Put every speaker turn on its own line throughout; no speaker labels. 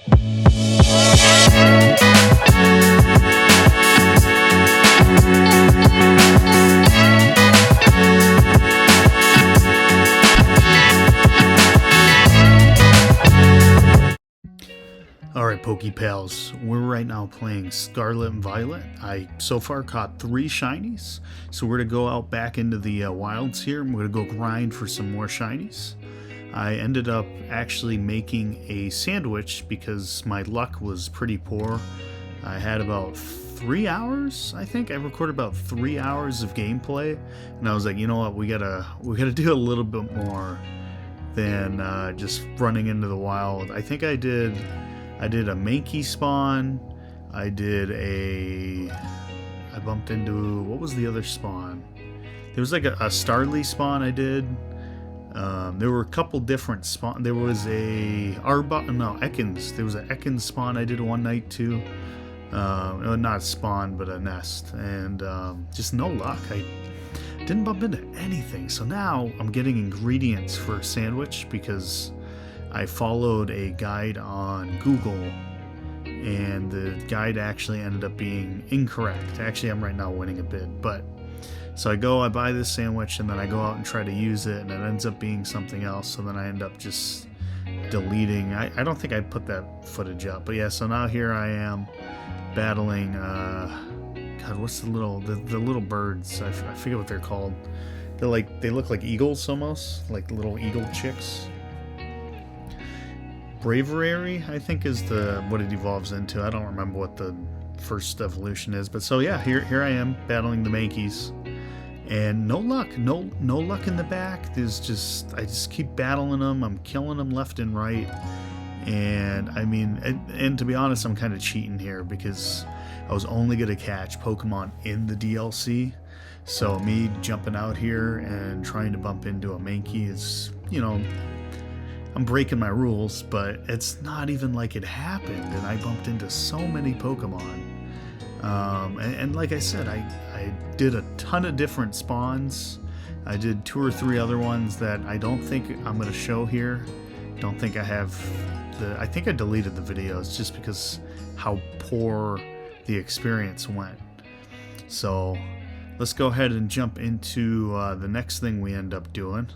Alright, PokePals, we're right now playing Scarlet and Violet. I so far caught 3 shinies, so we're going to go out back into the wilds here, and we're going to go grind for some more shinies. I ended up actually making a sandwich because my luck was pretty poor. I had about 3 hours, I think. I recorded about 3 hours of gameplay, and I was like, you know what, we gotta do a little bit more than just running into the wild. I think I did a Mankey spawn. I bumped into, what was the other spawn? There was like a Starly spawn I did. There were a couple different spawns. There was a Ekans. There was an Ekans spawn I did one night too. Not a spawn, but a nest. And just no luck. I didn't bump into anything. So now I'm getting ingredients for a sandwich because I followed a guide on Google, and the guide actually ended up being incorrect. Actually, I'm right now winning a bid, but so I buy this sandwich, and then I go out and try to use it, and it ends up being something else, so then I end up just deleting. I don't think I put that footage up, but yeah, so now here I am battling, God, what's the little birds? I forget what they're called. They look like eagles almost, like little eagle chicks. Bravery, I think, is what it evolves into. I don't remember what the first evolution is, but so yeah, here I am battling the Mankeys, and no luck, no luck in the back. I just keep battling them. I'm killing them left and right, and I mean, and to be honest, I'm kind of cheating here because I was only gonna catch Pokemon in the DLC, so me jumping out here and trying to bump into a Mankey is, you know, I'm breaking my rules, but it's not even like it happened, and I bumped into so many Pokemon. And like I said, I did a ton of different spawns. I did 2 or 3 other ones that I don't think I'm going to show here. Don't think I have I think I deleted the videos just because how poor the experience went. So let's go ahead and jump into the next thing we end up doing.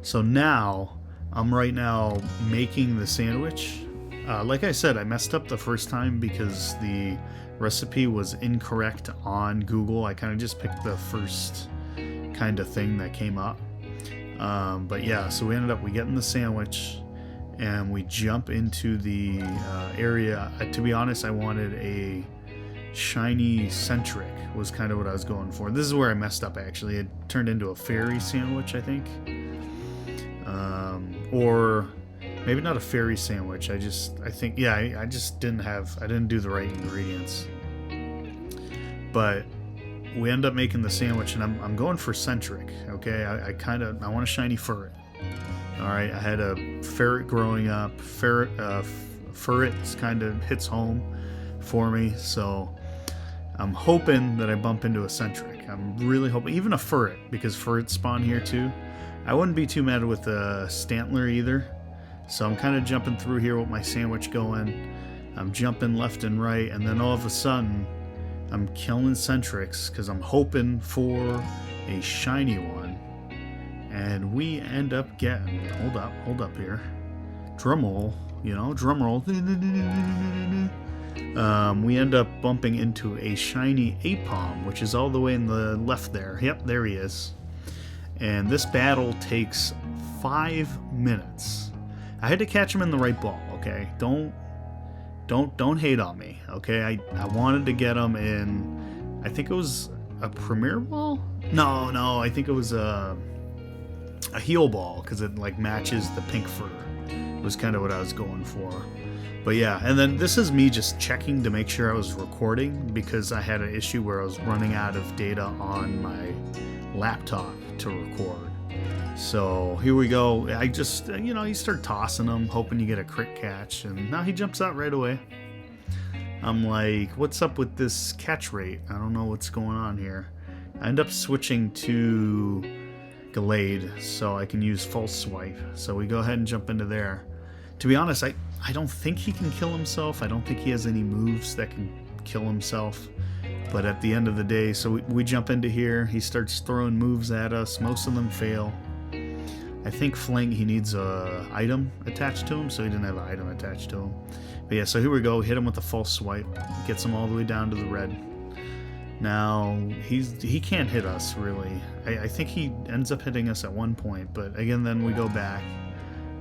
So now, I'm right now making the sandwich. Like I said, I messed up the first time because the recipe was incorrect on Google. I kind of just picked the first kind of thing that came up. But yeah, so we get in the sandwich, and we jump into the area. To be honest, I wanted a shiny centric, was kind of what I was going for. This is where I messed up, actually. It turned into a fairy sandwich, I think. Or maybe not a fairy sandwich. I think I just didn't do the right ingredients. But we end up making the sandwich, and I'm going for centric. Okay, I want a shiny ferret. All right, I had a ferret growing up. Ferret kind of hits home for me, so I'm hoping that I bump into a centric. I'm really hoping, even a ferret, because ferrets spawn here too. I wouldn't be too mad with a Stantler either. So I'm kind of jumping through here with my sandwich going. I'm jumping left and right, and then all of a sudden I'm killing centrics because I'm hoping for a shiny one. And we end up getting, hold up here. Drum roll, drum roll. We end up bumping into a shiny Aipom, which is all the way in the left there. Yep, there he is. And this battle takes 5 minutes. I had to catch him in the right ball, okay? Don't hate on me, okay? I wanted to get him in, I think it was a premier ball? No, I think it was a heal ball, because it like matches the pink fur. Was kind of what I was going for. But yeah, and then this is me just checking to make sure I was recording, because I had an issue where I was running out of data on my laptop to record. So here we go. I just, you start tossing them, hoping you get a crit catch, and now he jumps out right away. I'm like, what's up with this catch rate? I don't know what's going on here. I end up switching to, delayed, so I can use false swipe. So we go ahead and jump into there. To be honest, I don't think he can kill himself. I don't think he has any moves that can kill himself. But at the end of the day, so we jump into here. He starts throwing moves at us. Most of them fail. I think Fling, he needs a item attached to him, so he didn't have an item attached to him. But yeah, so here we go. Hit him with a false swipe. Gets him all the way down to the red. Now, he can't hit us, really. I think he ends up hitting us at one point, but again, then we go back.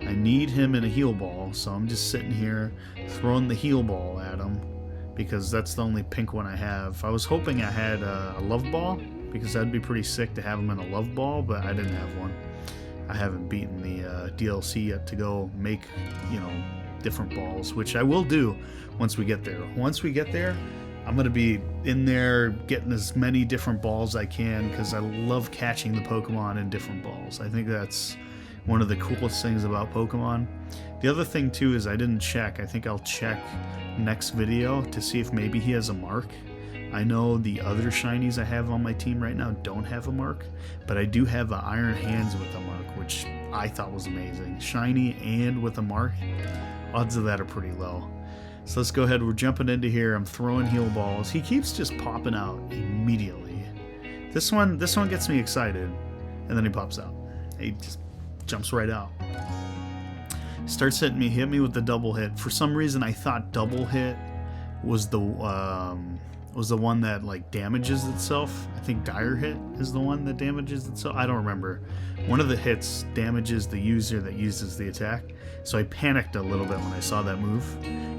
I need him in a heal ball, so I'm just sitting here throwing the heal ball at him, because that's the only pink one I have. I was hoping I had a love ball, because that'd be pretty sick to have him in a love ball, but I didn't have one. I haven't beaten the DLC yet to go make, you know, different balls, which I will do once we get there. Once we get there, I'm going to be in there getting as many different balls I can, because I love catching the Pokemon in different balls. I think that's one of the coolest things about Pokemon. The other thing too is I didn't check. I think I'll check next video to see if maybe he has a mark. I know the other shinies I have on my team right now don't have a mark, but I do have an Iron Hands with a mark, which I thought was amazing. Shiny and with a mark, odds of that are pretty low. So let's go ahead. We're jumping into here. I'm throwing heal balls. He keeps just popping out immediately. This one gets me excited, and then he pops out. He just jumps right out. Starts hitting me. Hit me with the double hit. For some reason, I thought double hit was the one that like damages itself. I think dire hit is the one that damages itself. I don't remember. One of the hits damages the user that uses the attack. So I panicked a little bit when I saw that move.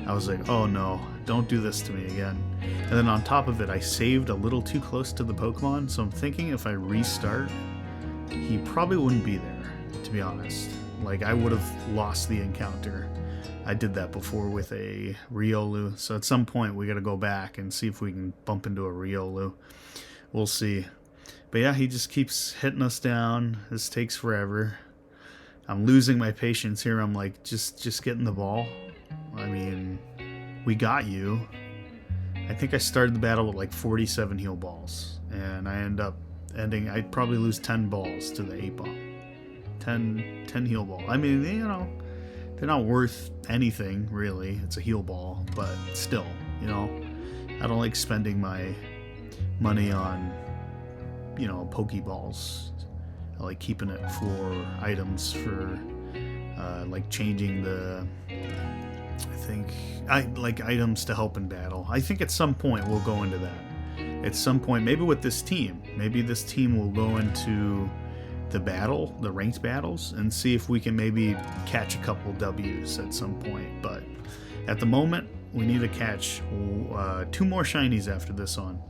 I was like, oh no, don't do this to me again. And then on top of it, I saved a little too close to the Pokemon, so I'm thinking if I restart, he probably wouldn't be there, to be honest. Like, I would have lost the encounter. I did that before with a Riolu, so at some point we gotta go back and see if we can bump into a Riolu. We'll see. But yeah, he just keeps hitting us down. This takes forever. I'm losing my patience here. I'm like, just getting the ball. I mean, we got you. I think I started the battle with like 47 heal balls, and I I'd probably lose 10 balls to the Aipom. 10 heal ball. I mean, you know, they're not worth anything, really. It's a heal ball, but still, you know, I don't like spending my money on, you know, Pokeballs. I like keeping it for items for, like changing the, I like items to help in battle. I think at some point we'll go into that. At some point, maybe with this team. Maybe this team will go into the ranked battles, and see if we can maybe catch a couple W's at some point. But at the moment, we need to catch 2 more shinies after this one.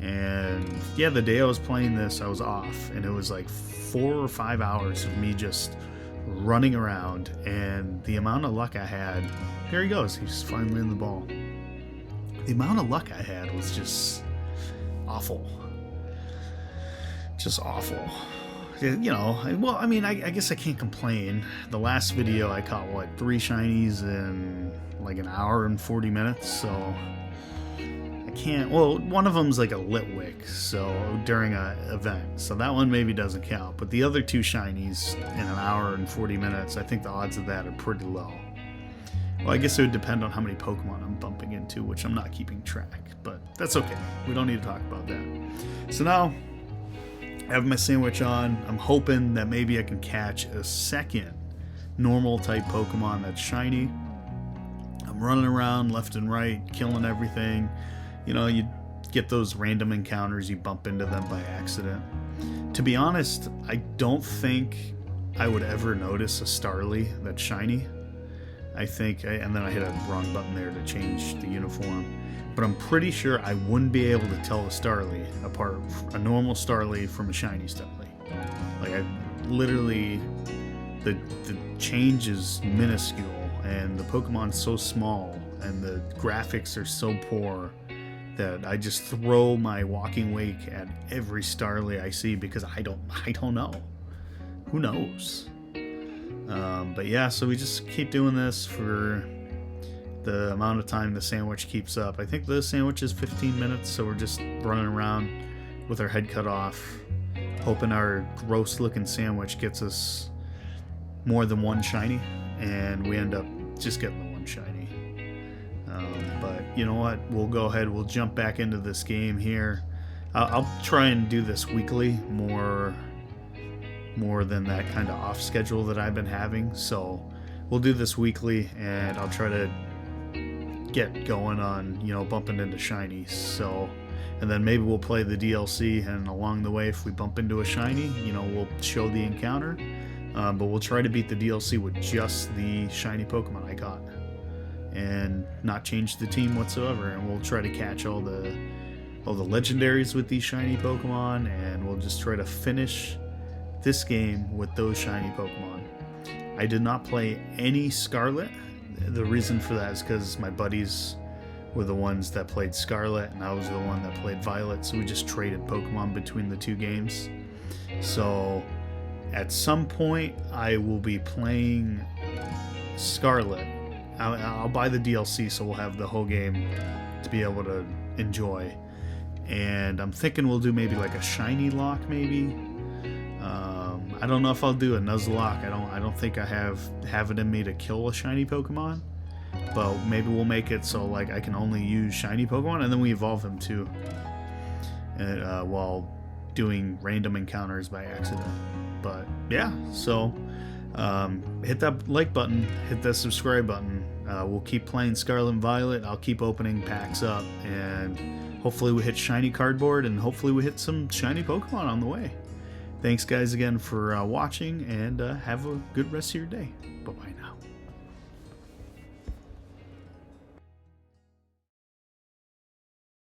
And yeah, the day I was playing this, I was off, and it was like 4 or 5 hours of me just running around, and the amount of luck I had. There he goes. He's finally in the ball. The amount of luck I had was just awful. Just awful. You know, well, I mean, I guess I can't complain. The last video I caught, what, 3 shinies in like an hour and 40 minutes, so I can't. Well, one of them's like a Litwick, so during an event, so that one maybe doesn't count. But the other 2 shinies in an hour and 40 minutes, I think the odds of that are pretty low. Well, I guess it would depend on how many Pokemon I'm bumping into, which I'm not keeping track, but that's okay. We don't need to talk about that. So now, I have my sandwich on. I'm hoping that maybe I can catch a second normal type Pokemon that's shiny. I'm running around left and right, killing everything. You know, you get those random encounters, you bump into them by accident. To be honest, I don't think I would ever notice a Starly that's shiny. I think, and then I hit a wrong button there to change the uniform. But I'm pretty sure I wouldn't be able to tell a Starly apart, a normal Starly from a shiny Starly. Like, I literally, the change is minuscule, and the Pokemon's so small, and the graphics are so poor that I just throw my walking wake at every Starly I see, because I don't know. Who knows? But yeah, so we just keep doing this for the amount of time the sandwich keeps up. I think the sandwich is 15 minutes, so we're just running around with our head cut off, hoping our gross looking sandwich gets us more than one shiny, and we end up just getting the one shiny. But you know what? We'll go ahead. We'll jump back into this game here. I'll try and do this weekly more than that kind of off schedule that I've been having. So we'll do this weekly, and I'll try to get going on, you know, bumping into shinies. So, and then maybe we'll play the DLC, and along the way, if we bump into a shiny, you know, we'll show the encounter. But we'll try to beat the DLC with just the shiny Pokemon I caught, and not change the team whatsoever. And we'll try to catch all the legendaries with these shiny Pokemon, and we'll just try to finish this game with those shiny Pokemon. I did not play any Scarlet. The reason for that is because my buddies were the ones that played Scarlet, and I was the one that played Violet, so we just traded Pokemon between the two games. So at some point I will be playing Scarlet. I'll buy the DLC, so we'll have the whole game to be able to enjoy. And I'm thinking we'll do maybe like a shiny lock, maybe. I don't know if I'll do a Nuzlocke. I don't think I have it in me to kill a shiny Pokemon. But maybe we'll make it so like I can only use shiny Pokemon, and then we evolve them too, while doing random encounters by accident. But yeah, so hit that like button, hit that subscribe button. We'll keep playing Scarlet and Violet. I'll keep opening packs up, and hopefully we hit shiny cardboard, and hopefully we hit some shiny Pokemon on the way. Thanks guys again for watching, and have a good rest of your day. Bye-bye now.